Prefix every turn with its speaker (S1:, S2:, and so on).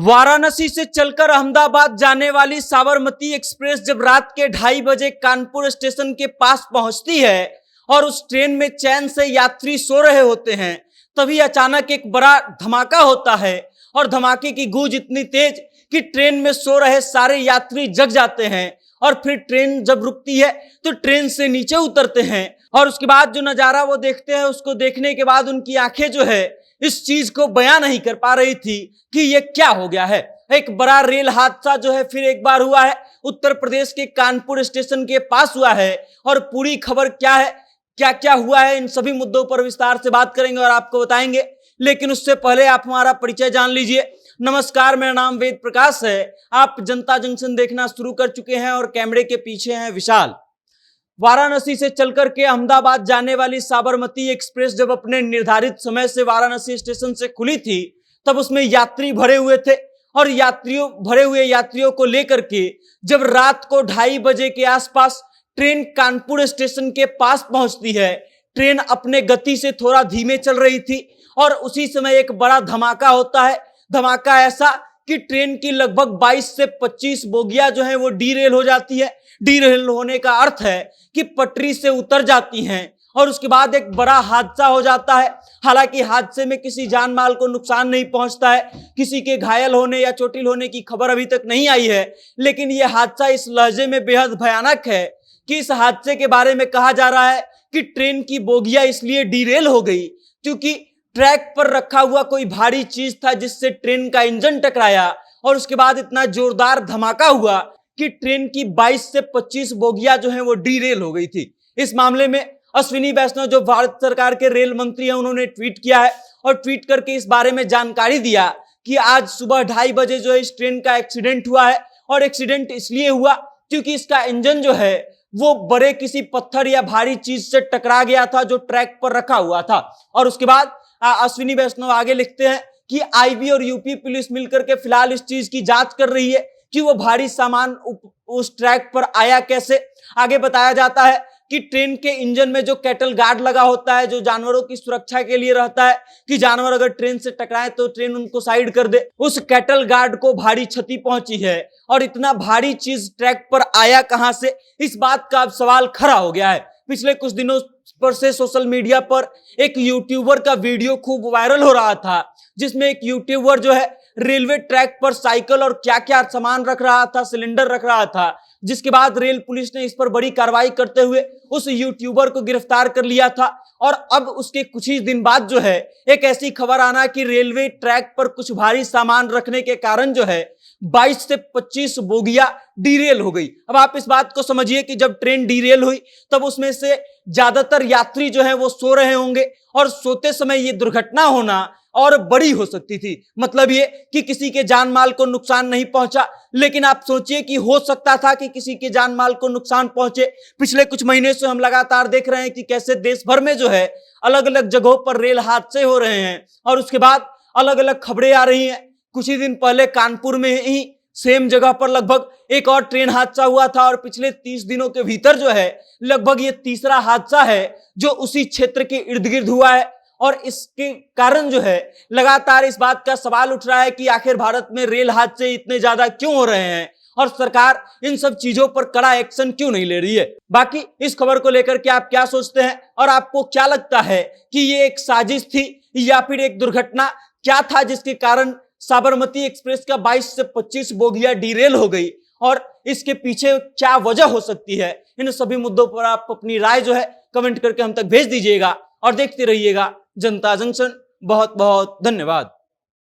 S1: वाराणसी से चलकर अहमदाबाद जाने वाली साबरमती एक्सप्रेस जब रात के 2:30 बजे कानपुर स्टेशन के पास पहुंचती है और उस ट्रेन में चैन से यात्री सो रहे होते हैं, तभी अचानक एक बड़ा धमाका होता है और धमाके की गूंज इतनी तेज कि ट्रेन में सो रहे सारे यात्री जग जाते हैं। और फिर ट्रेन जब रुकती है तो ट्रेन से नीचे उतरते हैं और उसके बाद जो नजारा वो देखते हैं, उसको देखने के बाद उनकी आंखें जो है इस चीज को बयान नहीं कर पा रही थी कि ये क्या हो गया है। एक बड़ा रेल हादसा जो है फिर एक बार हुआ है, उत्तर प्रदेश के कानपुर स्टेशन के पास हुआ है। और पूरी खबर क्या है, क्या क्या हुआ है, इन सभी मुद्दों पर विस्तार से बात करेंगे और आपको बताएंगे। लेकिन उससे पहले आप हमारा परिचय जान लीजिए। नमस्कार, मेरा नाम वेद प्रकाश है। आप जनता जंक्शन देखना शुरू कर चुके हैं और कैमरे के पीछे हैं विशाल। वाराणसी से चलकर के अहमदाबाद जाने वाली साबरमती एक्सप्रेस जब अपने निर्धारित समय से वाराणसी स्टेशन से खुली थी, तब उसमें यात्री भरे हुए थे और भरे हुए यात्रियों को लेकर के जब रात को 2:30 बजे के आसपास ट्रेन कानपुर स्टेशन के पास पहुंचती है, ट्रेन अपने गति से थोड़ा धीमे चल रही थी और उसी समय एक बड़ा धमाका होता है। धमाका ऐसा कि ट्रेन की लगभग 22 से 25 बोगियां जो है वो डीरेल हो जाती है। डीरेल होने का अर्थ है कि पटरी से उतर जाती हैं और उसके बाद एक बड़ा हादसा हो जाता है। हालांकि हादसे में किसी जान माल को नुकसान नहीं पहुंचता है, किसी के घायल होने या चोटिल होने की खबर अभी तक नहीं आई है। लेकिन यह हादसा इस लहजे में बेहद भयानक है कि इस हादसे के बारे में कहा जा रहा है कि ट्रेन की बोगियां इसलिए डीरेल हो गई क्योंकि ट्रैक पर रखा हुआ कोई भारी चीज था जिससे ट्रेन का इंजन टकराया और उसके बाद इतना जोरदार धमाका हुआ कि ट्रेन की 22 से 25 बोगियां जो हैं वो डीरेल हो गई थी। इस मामले में अश्विनी वैष्णव जो भारत सरकार के रेल मंत्री हैं, उन्होंने ट्वीट किया है और ट्वीट करके इस बारे में जानकारी दिया कि आज सुबह 2:30 बजे जो है इस ट्रेन का एक्सीडेंट हुआ है। और एक्सीडेंट इसलिए हुआ क्योंकि इसका इंजन जो है वो बड़े किसी पत्थर या भारी चीज से टकरा गया था जो ट्रैक पर रखा हुआ था। और उसके बाद अश्विनी वैष्णव आगे लिखते हैं कि आईबी और यूपी पुलिस मिलकर के फिलहाल इस चीज की जांच कर रही है कि वो भारी सामान उस ट्रैक पर आया कैसे। आगे बताया जाता है कि ट्रेन के इंजन में जो कैटल गार्ड लगा होता है, जो जानवरों की सुरक्षा के लिए रहता है कि जानवर अगर ट्रेन से टकराए तो ट्रेन उनको साइड कर दे, उस कैटल गार्ड को भारी क्षति पहुंची है। और इतना भारी चीज ट्रैक पर आया कहां से, इस बात का अब सवाल खड़ा हो गया है। पिछले कुछ दिनों पर से सोशल मीडिया पर एक यूट्यूबर का वीडियो खूब वायरल हो रहा था, जिसमें एक यूट्यूबर जो है रेलवे ट्रैक पर साइकिल और क्या क्या सामान रख रहा था, सिलेंडर रख रहा था। जिसके बाद रेल पुलिस ने इस पर बड़ी कार्रवाई करते हुए उस यूट्यूबर को गिरफ्तार कर लिया था। और अब उसके कुछ ही दिन बाद जो है एक ऐसी खबर आना कि रेलवे ट्रैक पर कुछ भारी सामान रखने के कारण जो है 22 से 25 बोगियां डीरेल हो गई। अब आप इस बात को समझिए कि जब ट्रेन डीरेल हुई तब उसमें से ज्यादातर यात्री जो है वो सो रहे होंगे और सोते समय ये दुर्घटना होना और बड़ी हो सकती थी। मतलब ये कि किसी के जान माल को नुकसान नहीं पहुंचा, लेकिन आप सोचिए कि हो सकता था कि किसी के जान माल को नुकसान पहुंचे। पिछले कुछ महीने से हम लगातार देख रहे हैं कि कैसे देश भर में जो है अलग अलग जगहों पर रेल हादसे हो रहे हैं और उसके बाद अलग अलग खबरें आ रही हैं। कुछ ही दिन पहले कानपुर में ही सेम जगह पर लगभग एक और ट्रेन हादसा हुआ था और पिछले 30 दिनों के भीतर जो है लगभग ये तीसरा हादसा है जो उसी क्षेत्र के इर्द गिर्द हुआ है। और इसके कारण जो है लगातार इस बात का सवाल उठ रहा है कि आखिर भारत में रेल हादसे इतने ज्यादा क्यों हो रहे हैं और सरकार इन सब चीजों पर कड़ा एक्शन क्यों नहीं ले रही है। बाकी इस खबर को लेकर के आप क्या सोचते हैं और आपको क्या लगता है कि ये एक साजिश थी या फिर एक दुर्घटना, क्या था जिसके कारण साबरमती एक्सप्रेस का 22 से 25 बोगियां डीरेल हो गई और इसके पीछे क्या वजह हो सकती है। इन सभी मुद्दों पर आप अपनी राय जो है कमेंट करके हम तक भेज दीजिएगा और देखते रहिएगा जनता जंक्शन। बहुत बहुत धन्यवाद।